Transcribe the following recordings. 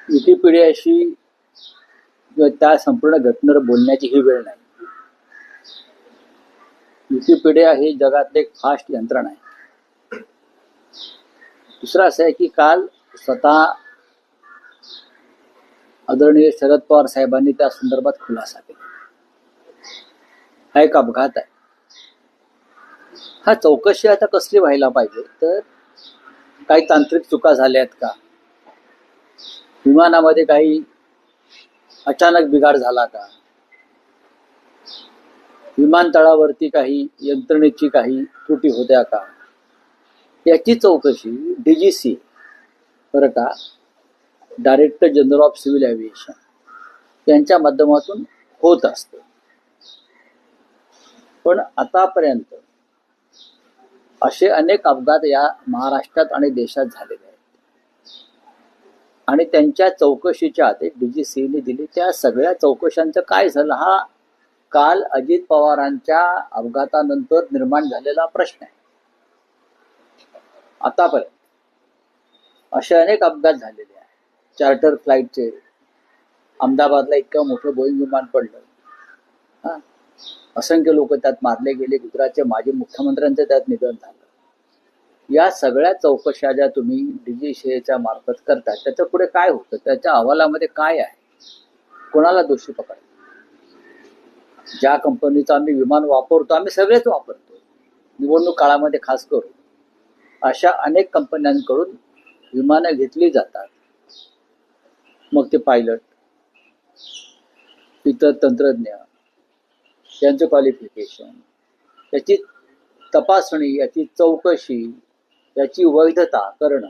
विकिपीडियाशी किंवा त्या संपूर्ण घटनेवर बोलण्याची ही वेळ नाही. विकिपीडिया ही जगात एक फास्ट यंत्रणा आहे. दुसरं असं आहे की काल स्वतः आदरणीय शरद पवार साहेबांनी त्या संदर्भात खुलासा केला. हा एक अपघात आहे. हा चौकशी आता कसली व्हायला पाहिजे तर काही तांत्रिक चुका झाल्या आहेत का, विमानामध्ये काही अचानक बिघाड झाला का, विमानतळावरती काही यंत्रणेची काही त्रुटी होत्या का, याची चौकशी DGC बरं का, director general of civil aviation यांच्या माध्यमातून होत असते. पण आतापर्यंत असे अनेक अपघात या महाराष्ट्रात आणि देशात झालेले आहेत आणि त्यांच्या चौकशीच्या आदेश DGCने दिले. त्या सगळ्या चौकशांचं काय झालं हा काल अजित पवारांच्या अपघातानंतर निर्माण झालेला प्रश्न आहे. आतापर्यंत असे अनेक अपघात झालेले आहेत. चार्टर फ्लाईटचे अहमदाबादला इतकं मोठं बोईंग विमान पडलं, असंख्य लोक त्यात मारले गेले. गुजरातचे माजी मुख्यमंत्र्यांचं त्यात निधन झालं. या सगळ्या चौकशा ज्या तुम्ही DGCच्या मार्फत करता त्याच्या पुढे काय होतं, त्याच्या अहवालामध्ये काय आहे, कोणाला दोषी पकडा. ज्या कंपनीचं आम्ही विमान वापरतो, आम्ही सगळेच वापरतो, निवडणूक काळामध्ये खास करून अशा अनेक कंपन्यांकडून विमानं घेतली जातात. मग ते पायलट, इतर तंत्रज्ञ, यांचं क्वालिफिकेशन, याची तपासणी, याची चौकशी, याची वैधता करणं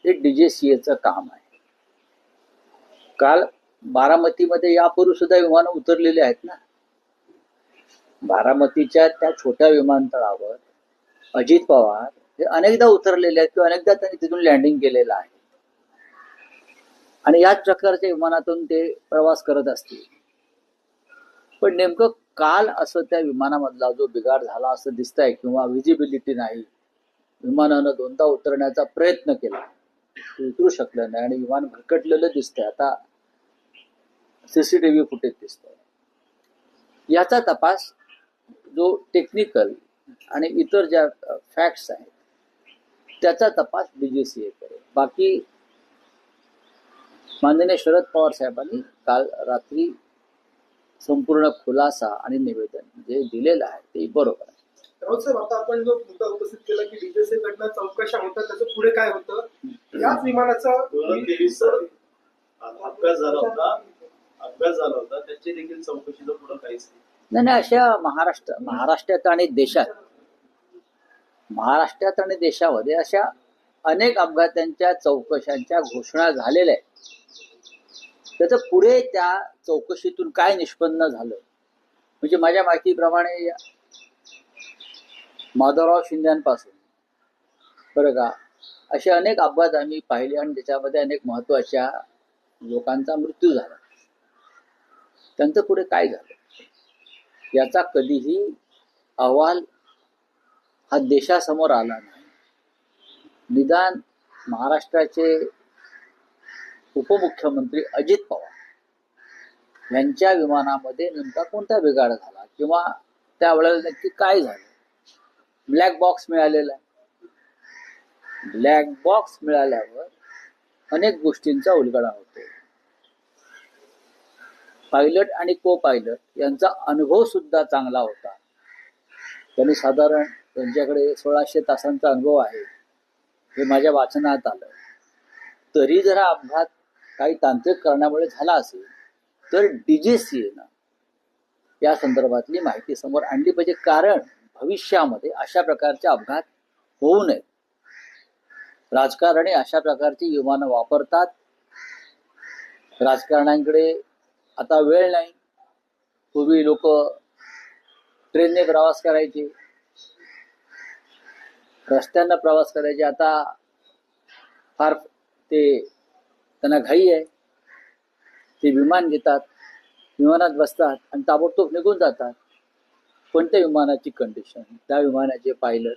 हे DGCचं काम आहे. काल बारामतीमध्ये यापूर्वी सुद्धा विमानं उतरलेली आहेत ना. बारामतीच्या त्या छोट्या विमानतळावर अजित पवार हे अनेकदा उतरलेले आहेत किंवा अनेकदा त्यांनी तिथून लँडिंग केलेलं आहे आणि याच प्रकारच्या विमानातून ते प्रवास करत असतील. पण नेमकं काल असं त्या विमानामधला जो बिघाड झाला असं दिसतंय किंवा विजिबिलिटी नाही, विमानानं दोनदा उतरण्याचा प्रयत्न केला, उतरू शकलं नाही आणि विमान भरकटलेलं दिसतंय. आता CCTV फुटेज दिसतंय. याचा तपास जो टेक्निकल आणि इतर ज्या फॅक्ट्स आहेत त्याचा तपास DGC करेल. बाकी माननीय शरद पवार साहेबांनी काल रात्री संपूर्ण खुलासा आणि निवेदन जे दिलेलं आहे ते बरोबर आहे. राऊत साहेब, आता आपण जो मुद्दा उपस्थित केला की DGC कडनं चौकशा होतात, त्याचं पुढे काय होतं? याच विमानाचा अपघात झाला होता त्याची देखील चौकशीचं पुढे काहीच नाही. अशा महाराष्ट्रात आणि देशामध्ये अशा अनेक अपघातांच्या चौकशांच्या घोषणा झालेल्या आहेत. त्याचं पुढे त्या चौकशीतून काय निष्पन्न झालं म्हणजे माझ्या माहितीप्रमाणे माधवराव शिंद्यांपासून बरं का असे अनेक अपघात आम्ही पाहिले आणि त्याच्यामध्ये अनेक महत्वाच्या लोकांचा मृत्यू झाला. त्यांचं पुढे काय झालं याचा कधीही अहवाल हा देशासमोर आला नाही. निदान महाराष्ट्राचे उपमुख्यमंत्री अजित पवार यांच्या विमानामध्ये नेमका कोणता बिघाड झाला किंवा त्यावेळेला नक्की काय झालं. ब्लॅक बॉक्स मिळालेला आहे. ब्लॅक बॉक्स मिळाल्यावर अनेक गोष्टींचा उलगडा होतो. पायलट आणि को पायलट यांचा अनुभव सुद्धा चांगला होता. त्यांनी साधारण त्यांच्याकडे 1600 तासांचा अनुभव आहे हे माझ्या वाचनात आलं. तरी जर हा अपघात काही तांत्रिक कारणामुळे झाला असेल तर DGCनं या संदर्भातली माहिती समोर आणली पाहिजे. कारण भविष्यामध्ये अशा प्रकारचे अपघात होऊ नयेत. राजकारणी अशा प्रकारची विमानं वापरतात. राजकारण्यांकडे आता वेळ नाही. पूर्वी लोक ट्रेनने प्रवास करायचे, रस्त्यानं प्रवास करायचे. आता फार त्यांना घाई आहे. ते विमान घेतात, विमानात बसतात आणि ताबडतोब निघून जातात. पण त्या विमानाची कंडिशन, त्या विमानाचे पायलट,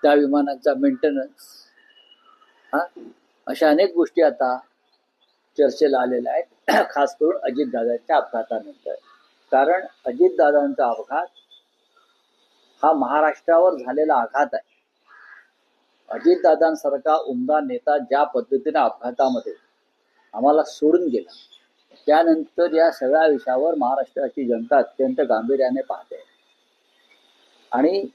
त्या विमानाचा मेंटेनन्स, अशा अनेक गोष्टी आता चर्चेला आलेल्या आहेत खास करून अजितदादांच्या अपघातानंतर. कारण अजितदादांचा अपघात हा महाराष्ट्रावर झालेला आघात आहे. अजितदादांसारखा उमदा नेता ज्या पद्धतीने अपघातामध्ये आम्हाला सोडून गेला, त्यानंतर या सगळ्या विषयावर महाराष्ट्राची जनता अत्यंत गांभीर्याने पाहते. आणि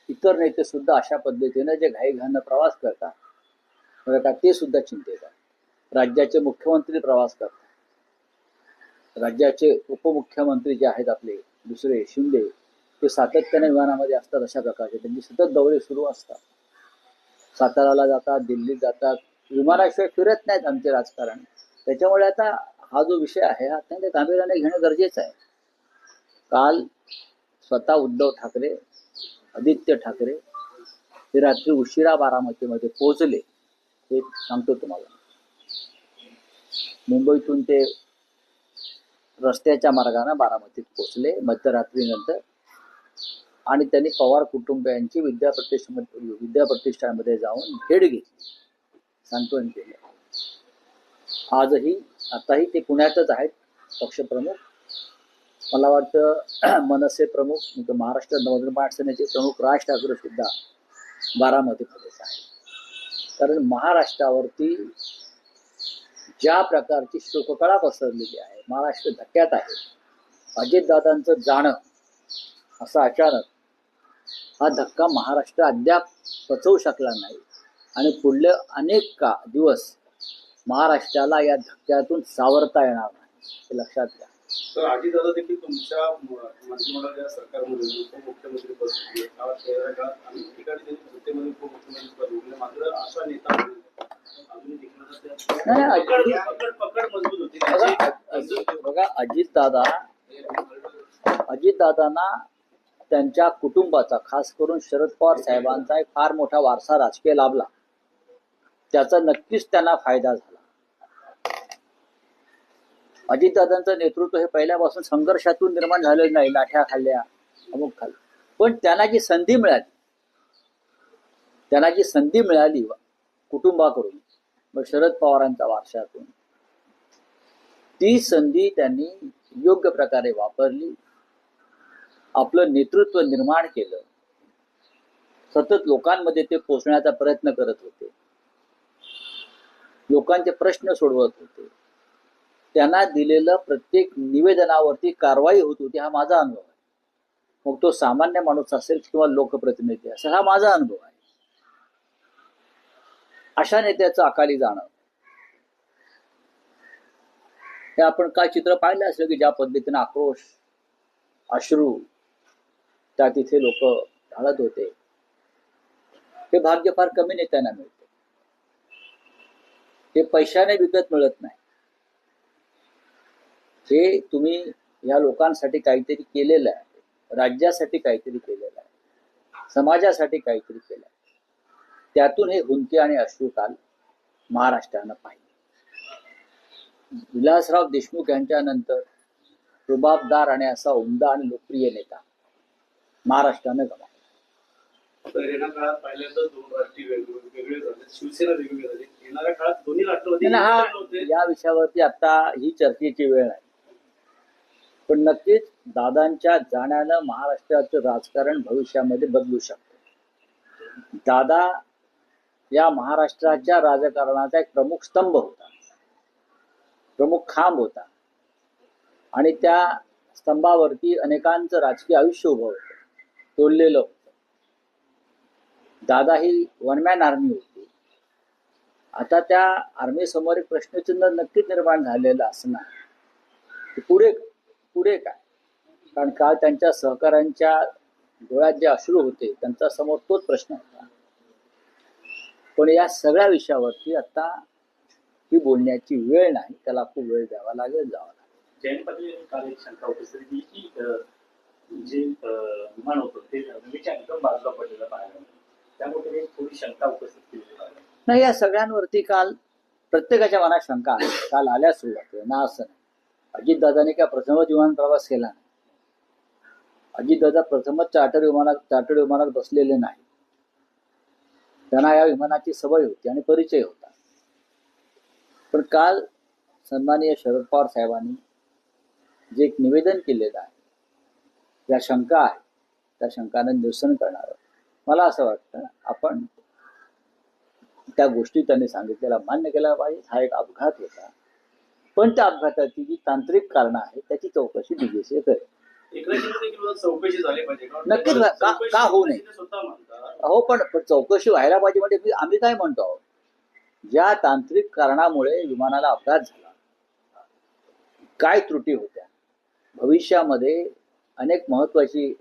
इतर नेते सुद्धा अशा पद्धतीने जे घाईघाईनं प्रवास करतात बरं का, ते सुद्धा चिंतेत आहे. राज्याचे मुख्यमंत्री प्रवास करतात, राज्याचे उपमुख्यमंत्री जे आहेत आपले दुसरे शिंदे, ते सातत्याने विमानामध्ये असतात. अशा प्रकारचे त्यांचे सतत दौरे सुरू असतात. साताराला जातात, दिल्लीत जातात, विमानाशिवाय फिरत नाहीत आमचे राजकारण. त्याच्यामुळे आता हा जो विषय आहे हा अत्यंत गांभीर्याने घेणं गरजेचं आहे. काल स्वतः उद्धव ठाकरे, आदित्य ठाकरे हे रात्री उशिरा बारामतीमध्ये पोहोचले. हे सांगतो तुम्हाला, मुंबईतून ते रस्त्याच्या मार्गाने बारामतीत पोहोचले मध्यरात्रीनंतर. आणि त्यांनी पवार कुटुंबियांची विद्याप्रतिष्ठानमध्ये जाऊन भेट घेतली, सांत्वन केलं. आताही ते पुण्यातच आहेत पक्षप्रमुख. मला वाटतं मनसे प्रमुख म्हणजे महाराष्ट्र नवनिर्माण सेनेचे प्रमुख राज ठाकरे सुद्धा बारामतीमध्येच आहे. कारण महाराष्ट्रावरती ज्या प्रकारची शोककळा पसरलेली आहे, महाराष्ट्र धक्क्यात आहे. अजितदादांचं जाणं असा अचानक हा धक्का महाराष्ट्र अद्याप पचवू शकला नाही. आणि पुढले अनेक दिवस महाराष्ट्राला या धक्क्यातून सावरता येणार नाही, हे लक्षात घ्या. तर अजितदादा देखील तुमच्या मंत्रिमंडळाच्या सरकारमध्ये उपमुख्यमंत्री पद अनेक ठिकाणी त्यांनी सत्तेमध्ये उपमुख्यमंत्री पद भोगले. मात्र असा नेता अजूनही पकड मजबूत होती. बघा, अजितदादांना त्यांच्या कुटुंबाचा, खास करून शरद पवार साहेबांचा एक फार मोठा वारसा राजकीय लाभला. त्याचा नक्कीच त्यांना फायदा झाला. अजितदादांचं नेतृत्व हे पहिल्यापासून संघर्षातून निर्माण झालेलं नाही, लाठ्या खाल्ल्या, अमुक खाल्ल्या. पण त्यांना जी संधी मिळाली कुटुंबाकडून, मग शरद पवारांच्या वारशातून, ती संधी त्यांनी योग्य प्रकारे वापरली. आपलं नेतृत्व निर्माण केलं. सतत लोकांमध्ये ते पोचण्याचा प्रयत्न करत होते, लोकांचे प्रश्न सोडवत होते. त्यांना दिलेलं प्रत्येक निवेदनावरती कारवाई होत होती, हा माझा अनुभव आहे. मग तो सामान्य माणूस असेल किंवा लोकप्रतिनिधी असेल, हा माझा अनुभव आहे. अशा नेत्याचं अकाली जाणं, हे आपण काय चित्र पाहिलं असेल की ज्या पद्धतीने आक्रोश, अश्रू त्या तिथे लोक ढाळत होते. हे भाग्य फार कमी नेत्यांना मिळते. हे पैशाने विकत मिळत नाही. हे तुम्ही या लोकांसाठी काहीतरी केलेलं आहे, राज्यासाठी काहीतरी केलेलं आहे, समाजासाठी काहीतरी केलं आहे. त्यातून हे हुंके आणि अश्रू काल महाराष्ट्रानं पाहिले. विलासराव देशमुख यांच्यानंतर रुबाबदार आणि असा उमदा आणि लोकप्रिय नेता महाराष्ट्रानं गमावला. येणाऱ्या काळात पहिल्यांदा दोन राष्ट्रीय वेगवेगळे झाले, शिवसेना वेगवेगळी झाली. येणाऱ्या काळात दोन्ही राष्ट्रवादी या विषयावरती आता ही चर्चेची वेळ आहे. पण नक्कीच दादांच्या जाण्यानं महाराष्ट्राचं राजकारण भविष्यामध्ये बदलू शकतं. दादा या महाराष्ट्राच्या राजकारणाचा एक प्रमुख स्तंभ होता, प्रमुख खांब होता. आणि त्या स्तंभावरती अनेकांचं राजकीय आयुष्य उभं होतं, तोडलेलं होतं. दादा ही वन मॅन आर्मी होती. आता त्या आर्मी समोर एक प्रश्नचिन्ह नक्कीच निर्माण झालेलं असणार, पुढे काय. कारण काल त्यांच्या सहकाऱ्यांच्या डोळ्यात जे अश्रू होते, त्यांचा समोर तोच प्रश्न होता. पण या सगळ्या विषयावरती आता ही बोलण्याची वेळ नाही, त्याला खूप वेळ द्यावा लागेल, जावा लागेल. जयंत पाटील यांनी काल एक शंका उपस्थित केली की जे विमान होतं ते जमिनीच्या एकदम बाजूला पडलेलं पाहायला मिळालं. त्यामुळे थोडी शंका उपस्थित केली नाही. या सगळ्यांवरती काल प्रत्येकाच्या मनात शंका आहे. काल आल्या सुरुवातीला ना, असं नाही. अजितदादाने काय प्रथमच विमान प्रवास केला नाही. अजितदादा प्रथमच चार्टर विमानात बसलेले नाही. त्यांना या विमानाची सवय होती आणि परिचय होता. पण काल सन्माननीय शरद पवार साहेबांनी जे एक निवेदन केलेलं आहे, ज्या शंका आहे त्या शंकांना निरसन करणार. मला असं वाटतं आपण त्या गोष्टी त्यांनी सांगितलेल्या मान्य केल्या पाहिजे. हा एक अपघात होता, पण त्या अपघाताची जी तांत्रिक कारणं आहेत त्याची चौकशी डीजीसीए करेल. एकनाथ शिंदे देखील चौकशी झाली पाहिजे. नक्कीच का होऊ नये. ते स्वतः म्हणतात. हो, पण चौकशी व्हायला पाहिजे. म्हणजे आम्ही काय म्हणतो आहोत, ज्या तांत्रिक कारणामुळे विमानाला अपघात झाला, काय त्रुटी होत्या, भविष्यामध्ये अनेक महत्वाची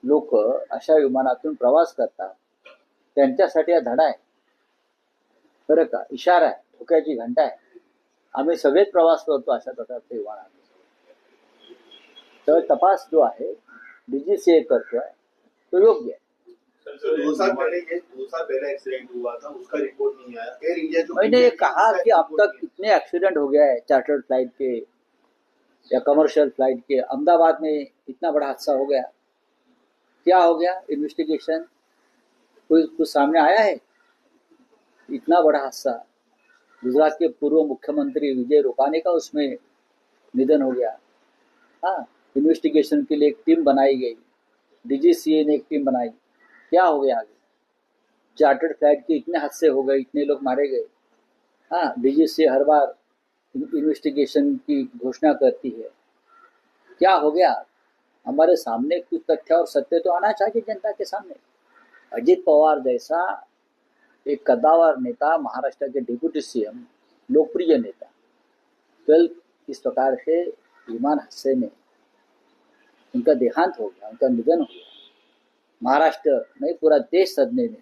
लोक अशा विमानातून प्रवास करतात, त्यांच्यासाठी हा धडा आहे बरं का, इशारा आहे, धोक्याची घंटा आहे. आम्ही सगळेच प्रवास करतो अशा प्रकारचे विमानात. तर तपास जो आहे डीजीसीए करतोय तो योग्य आहे. सर, 2 साल पहले एक्सीडेंट हुआ था, उसका रिपोर्ट नहीं आया. एयर इंडिया जो मैंने कहा कि अब तक कितने एक्सीडेंट हो गया है चार्टर्ड फ्लाइट के या कमर्शियल फ्लाइट के. अहमदाबाद में इतना बड़ा हादसा हो गया, क्या हो गया? इन्वेस्टिगेशन कुछ सामने आया है? इतना बड़ा हादसा, गुजरात के पूर्व मुख्यमंत्री विजय रूपानी का उसमें निधन हो गया. हाँ, इन्वेस्टिगेशन के लिए एक टीम बनाई गई, डीजीसीए ने एक टीम बनाई. क्या हो गया आगे? चार्टर्ड फ्लाइट के इतने हादसे हो गए, इतने लोग मारे गए. हाँ, डीजीसीए हर बार इन्वेस्टिगेशन की घोषणा करती है. क्या हो गया? हमारे सामने कुछ तथ्य और सत्य तो आना चाहिए जनता के सामने. अजित पवार जैसा एक कद्दावर नेता, महाराष्ट्र के डिप्यूटी सीएम, लोकप्रिय नेता, कल इस प्रकार से विमान हादसे में उनका देहांत हो गया, उनका निधन हो गया. महाराष्ट्र नहीं, पूरा देश सदमे में.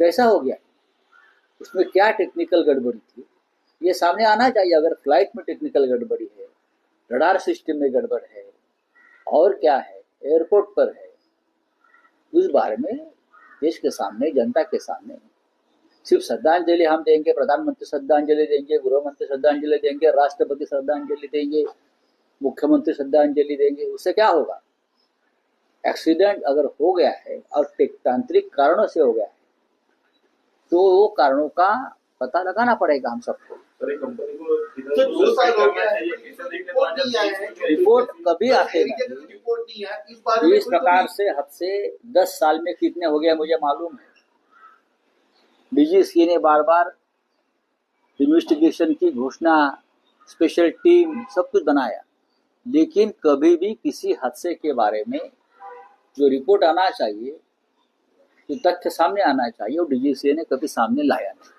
कैसा हो गया? उसमें क्या टेक्निकल गड़बड़ी थी, ये सामने आना चाहिए. अगर फ्लाइट में टेक्निकल गड़बड़ी है, रडार सिस्टम में गड़बड़ है, और क्या है, एयरपोर्ट पर है, उस बारे में देश के सामने, जनता के सामने सिर्फ श्रद्धांजलि हम देंगे, प्रधानमंत्री श्रद्धांजलि देंगे, गृहमंत्री श्रद्धांजलि देंगे, राष्ट्रपति श्रद्धांजलि देंगे, मुख्यमंत्री श्रद्धांजलि देंगे, उससे क्या होगा? एक्सीडेंट अगर हो गया है और तांत्रिक कारणों से हो गया है तो वो कारणों का पता लगाना पड़ेगा हम सबको. सर, एक कंपनी को सर, 2 साल हो गया है, रिपोर्ट नहीं आया है. रिपोर्ट कभी आते नहीं. रिपोर्ट नहीं है. इस बारे में इस प्रकार से हादसे 10 साल में कितने हो गए मुझे मालूम है. डीजीसीए ने बार बार इन्वेस्टिगेशन की घोषणा, स्पेशल टीम, सब कुछ बनाया, लेकिन कभी भी किसी हादसे के बारे में जो रिपोर्ट आना चाहिए, जो तथ्य सामने आना चाहिए, वो डीजीसीए ने कभी सामने लाया नहीं.